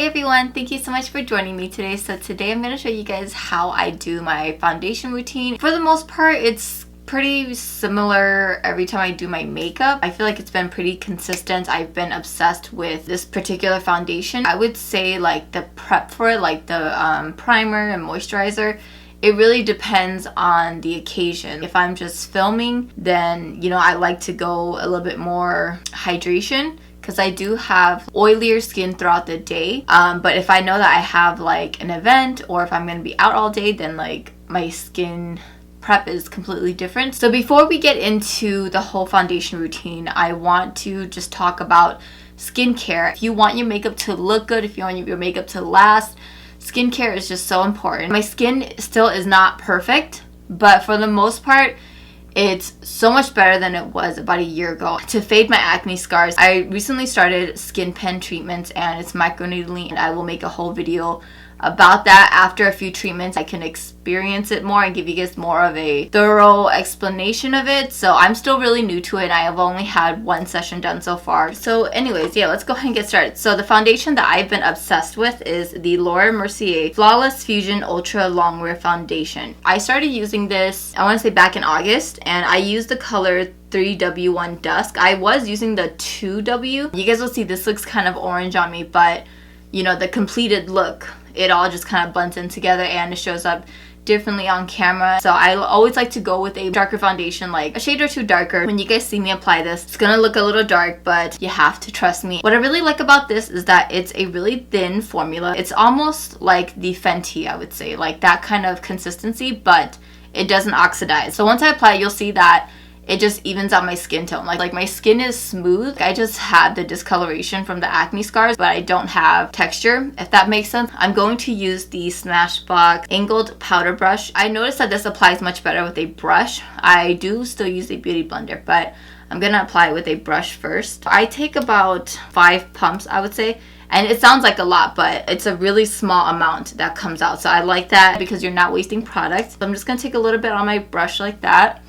everyone, thank you so much for joining me today. So today I'm going to show you guys how I do my foundation routine. For the most part, it's pretty similar every time I do my makeup. I feel like it's been pretty consistent. I've been obsessed with this particular foundation. I would say like the prep for it, like the primer and moisturizer, it really depends on the occasion. If I'm just filming, then I like to go a little bit more hydration, because I do have oilier skin throughout the day. But if I know that I have like an event, or if I'm going to be out all day, then like my skin prep is completely different. So before we get into the whole foundation routine, I want to just talk about skincare. If you want your makeup to look good, if you want your makeup to last, skincare is just so important. My skin still is not perfect, but for the most part, it's so much better than it was about a year ago. To fade my acne scars, I recently started skin pen treatments, and it's microneedling, and I will make a whole video about that. After a few treatments, I can experience it more and give you guys more of a thorough explanation of it. So I'm still really new to it, and I have only had one session done so far. So anyways, yeah, let's go ahead and get started. So the foundation that I've been obsessed with is the L'or Mercier Flawless Fusion Ultra Longwear Foundation. I started using this, I want to say back in August, and I used the color 3W1 Dusk. I was using the 2W. You guys will see this looks kind of orange on me, but the completed look, it all just kind of blends in together and it shows up differently on camera. So I always like to go with a darker foundation, like a shade or two darker. When you guys see me apply this, it's gonna look a little dark, but you have to trust me. What I really like about this is that it's a really thin formula. It's almost like the Fenty, I would say, like that kind of consistency, but it doesn't oxidize. So once I apply it, you'll see that it just evens out my skin tone. Like my skin is smooth. I just had the discoloration from the acne scars, but I don't have texture, if that makes sense. I'm going to use the Smashbox angled powder brush. I noticed that this applies much better with a brush. I do still use a beauty blender, but I'm gonna apply it with a brush first. I take about 5 pumps, I would say. And it sounds like a lot, but it's a really small amount that comes out. So I like that because you're not wasting product. So I'm just gonna take a little bit on my brush like that.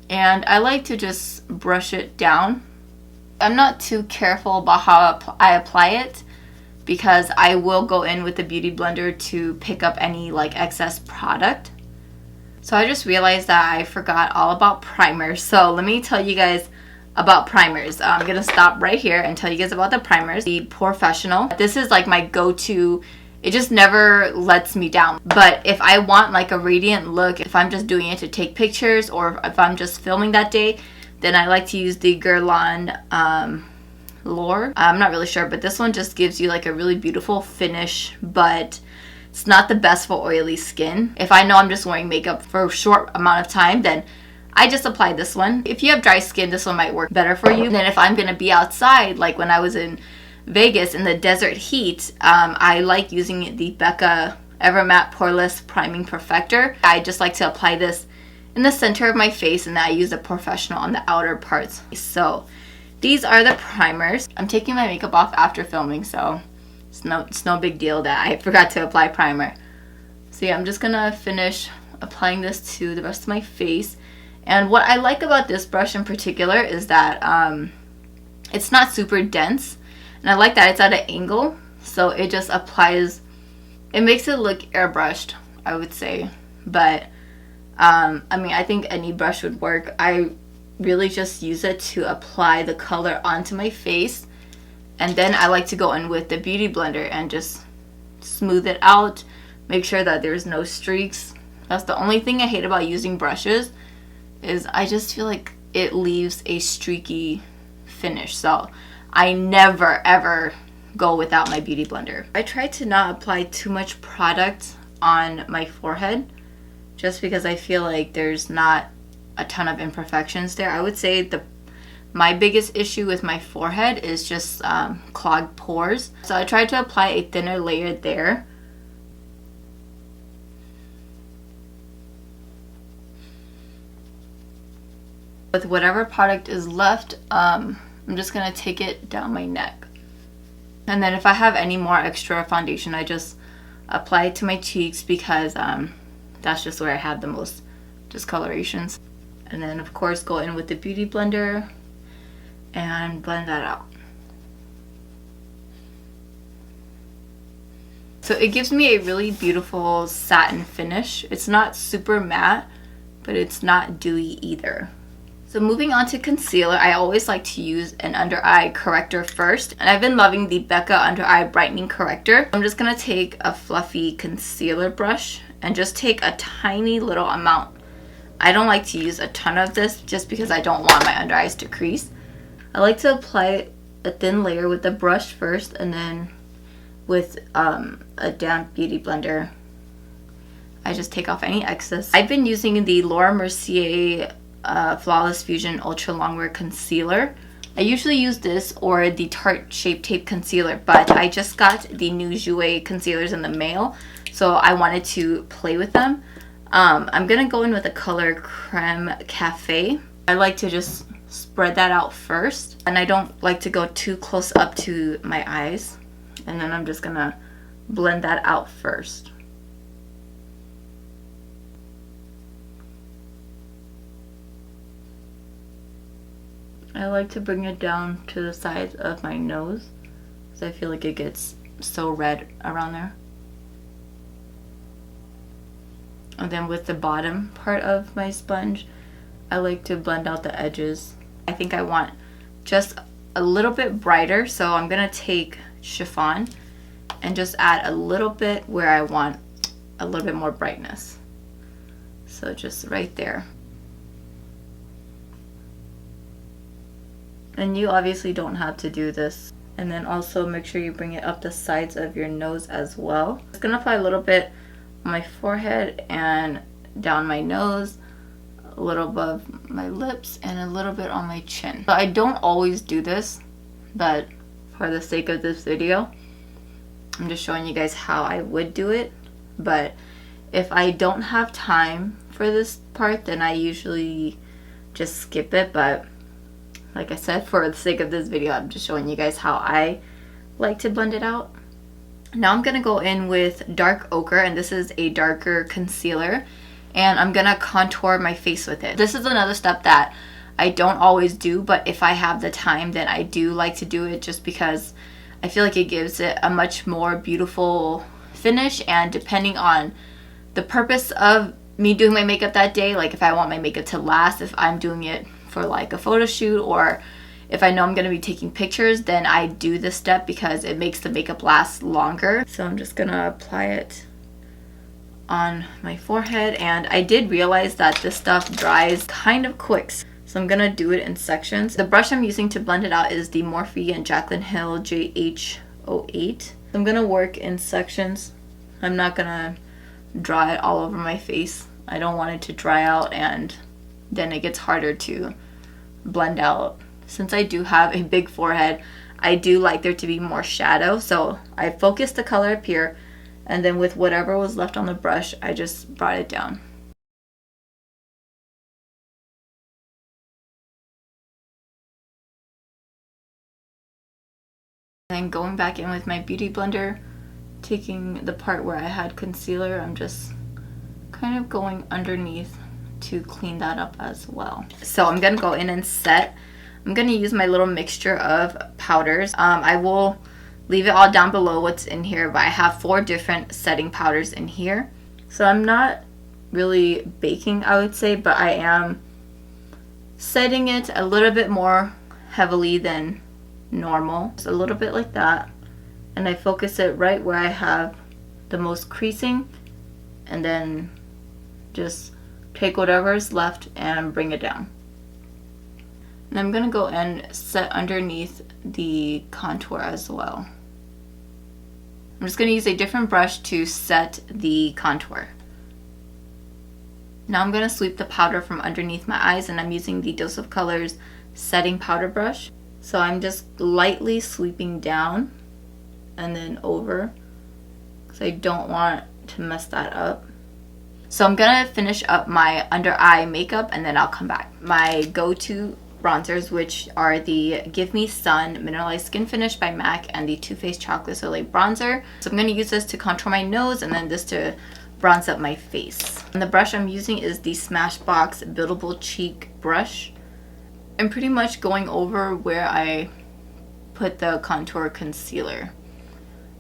And I like to just brush it down. I'm not too careful about how I apply it, because I will go in with the beauty blender to pick up any like excess product. So I just realized that I forgot all about primers. So let me tell you guys about primers. I'm gonna stop right here and tell you guys about the primers. The Porefessional. This is like my go-to. It just never lets me down. But if I want like a radiant look, if I'm just doing it to take pictures, or if I'm just filming that day, then I like to use the Guerlain L'or. I'm not really sure, but this one just gives you like a really beautiful finish, but it's not the best for oily skin. If I know I'm just wearing makeup for a short amount of time, then I just apply this one. If you have dry skin, this one might work better for you. And then if I'm gonna be outside, like when I was in Vegas in the desert heat, I like using the Becca Ever Matte Poreless Priming Perfector. I just like to apply this in the center of my face, and then I use the Porefessional on the outer parts. So these are the primers. I'm taking my makeup off after filming, so it's no big deal that I forgot to apply primer. So yeah, I'm just gonna finish applying this to the rest of my face. And what I like about this brush in particular is that it's not super dense. And I like that it's at an angle, so it just applies, it makes it look airbrushed, I would say. But, I mean, I think any brush would work. I really just use it to apply the color onto my face. And then I like to go in with the beauty blender and just smooth it out, make sure that there's no streaks. That's the only thing I hate about using brushes, is I just feel like it leaves a streaky finish. So I never ever go without my beauty blender. I try to not apply too much product on my forehead, just because I feel like there's not a ton of imperfections there. I would say my biggest issue with my forehead is just clogged pores. So I try to apply a thinner layer there. With whatever product is left, I'm just gonna take it down my neck. And then if I have any more extra foundation, I just apply it to my cheeks, because that's just where I have the most discolorations. And then of course go in with the beauty blender and blend that out. So it gives me a really beautiful satin finish. It's not super matte, but it's not dewy either. So moving on to concealer, I always like to use an under eye corrector first. And I've been loving the Becca under eye brightening corrector. I'm just gonna take a fluffy concealer brush and just take a tiny little amount. I don't like to use a ton of this just because I don't want my under eyes to crease. I like to apply a thin layer with the brush first, and then with a damp beauty blender, I just take off any excess. I've been using the Mercier Flawless Fusion Ultra Longwear Concealer. I usually use this or the Tarte Shape Tape Concealer, but I just got the new Jouer concealers in the mail, so I wanted to play with them. I'm gonna go in with the color Creme Cafe. I like to just spread that out first, and I don't like to go too close up to my eyes. And then I'm just gonna blend that out first. I like to bring it down to the sides of my nose because I feel like it gets so red around there. And then with the bottom part of my sponge, I like to blend out the edges. I think I want just a little bit brighter, so I'm gonna take Chiffon and just add a little bit where I want a little bit more brightness. So just right there. And you obviously don't have to do this. And then also make sure you bring it up the sides of your nose as well. I'm just gonna apply a little bit on my forehead and down my nose, a little above my lips, and a little bit on my chin. So I don't always do this, but for the sake of this video, I'm just showing you guys how I would do it. But if I don't have time for this part, then I usually just skip it. But like I said, for the sake of this video, I'm just showing you guys how I like to blend it out. Now I'm gonna go in with dark ochre, and this is a darker concealer, and I'm gonna contour my face with it. This is another step that I don't always do, but if I have the time, then I do like to do it just because I feel like it gives it a much more beautiful finish. And depending on the purpose of me doing my makeup that day, like if I want my makeup to last, if I'm doing it for like a photo shoot, or if I know I'm going to be taking pictures, then I do this step because it makes the makeup last longer. So I'm just going to apply it on my forehead, and I did realize that this stuff dries kind of quick. So I'm gonna do it in sections. The brush I'm using to blend it out is the Morphe and Jaclyn Hill JH08. I'm gonna work in sections. I'm not gonna draw it all over my face. I don't want it to dry out and then it gets harder to blend out. Since I do have a big forehead, I do like there to be more shadow. So I focused the color up here, and then with whatever was left on the brush, I just brought it down. Then going back in with my beauty blender, taking the part where I had concealer, I'm just kind of going underneath to clean that up as well. So I'm gonna go in and set. I'm gonna use my little mixture of powders. I will leave it all down below what's in here, but I have 4 different setting powders in here. So I'm not really baking, I would say, but I am setting it a little bit more heavily than normal. Just a little bit like that. And I focus it right where I have the most creasing, and then just take whatever is left and bring it down. And I'm gonna go and set underneath the contour as well. I'm just gonna use a different brush to set the contour. Now I'm gonna sweep the powder from underneath my eyes, and I'm using the Dose of Colors setting powder brush. So I'm just lightly sweeping down and then over, because I don't want to mess that up. So I'm gonna finish up my under eye makeup and then I'll come back. My go-to bronzers, which are the Give Me Sun Mineralized Skin Finish by MAC and the Too Faced Chocolate Soleil bronzer. So I'm gonna use this to contour my nose and then this to bronze up my face. And the brush I'm using is the Smashbox Buildable Cheek brush. I'm pretty much going over where I put the contour concealer.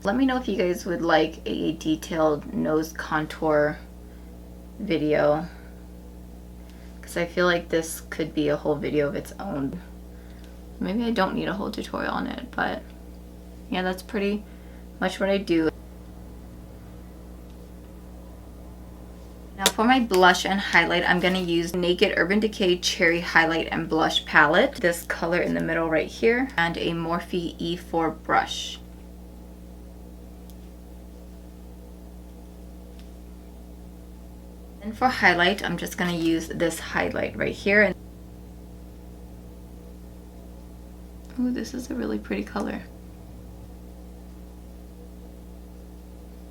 Let me know if you guys would like a detailed nose contour video, because I feel like this could be a whole video of its own. Maybe I don't need a whole tutorial on it, but yeah, that's pretty much what I do. Now for my blush and highlight, I'm going to use Naked Urban Decay Cherry Highlight and Blush Palette. This color in the middle right here, and a Morphe E4 brush. And for highlight, I'm just going to use this highlight right here. Ooh, this is a really pretty color.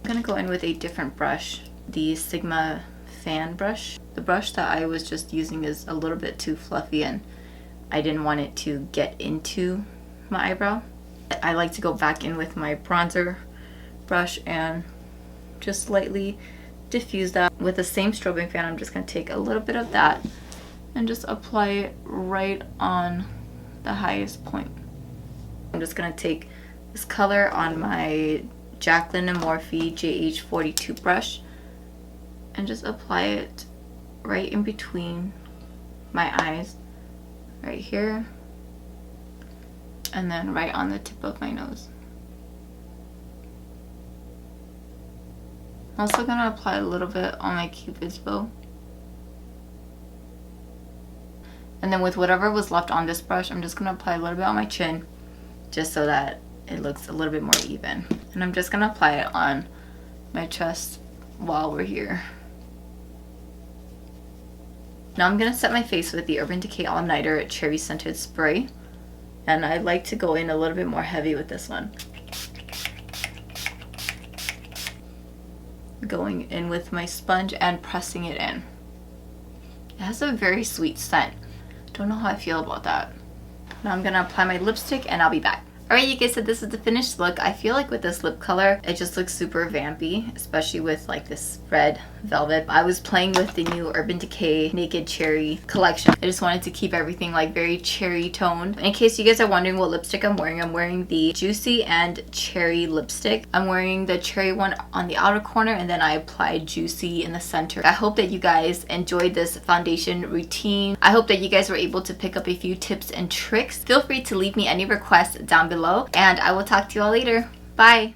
I'm going to go in with a different brush, the Sigma fan brush. The brush that I was just using is a little bit too fluffy and I didn't want it to get into my eyebrow. I like to go back in with my bronzer brush and just lightly diffuse that. With the same strobing fan, I'm just going to take a little bit of that and just apply it right on the highest point. I'm just going to take this color on my Jaclyn and Morphe JH42 brush and just apply it right in between my eyes, right here, and then right on the tip of my nose. I'm also going to apply a little bit on my Cupid's bow. And then with whatever was left on this brush, I'm just going to apply a little bit on my chin, just so that it looks a little bit more even. And I'm just going to apply it on my chest while we're here. Now I'm going to set my face with the Urban Decay All Nighter Cherry Scented Spray. And I like to go in a little bit more heavy with this one. Going in with my sponge and pressing it in. It has a very sweet scent. Don't know how I feel about that. Now I'm going to apply my lipstick and I'll be back. Alright you guys, so this is the finished look. I feel like with this lip color, it just looks super vampy, especially with like this red velvet. I was playing with the new Urban Decay Naked Cherry collection. I just wanted to keep everything like very cherry toned. In case you guys are wondering what lipstick I'm wearing the Juicy and Cherry lipstick. I'm wearing the cherry one on the outer corner and then I applied Juicy in the center. I hope that you guys enjoyed this foundation routine. I hope that you guys were able to pick up a few tips and tricks. Feel free to leave me any requests down below and I will talk to you all later. Bye!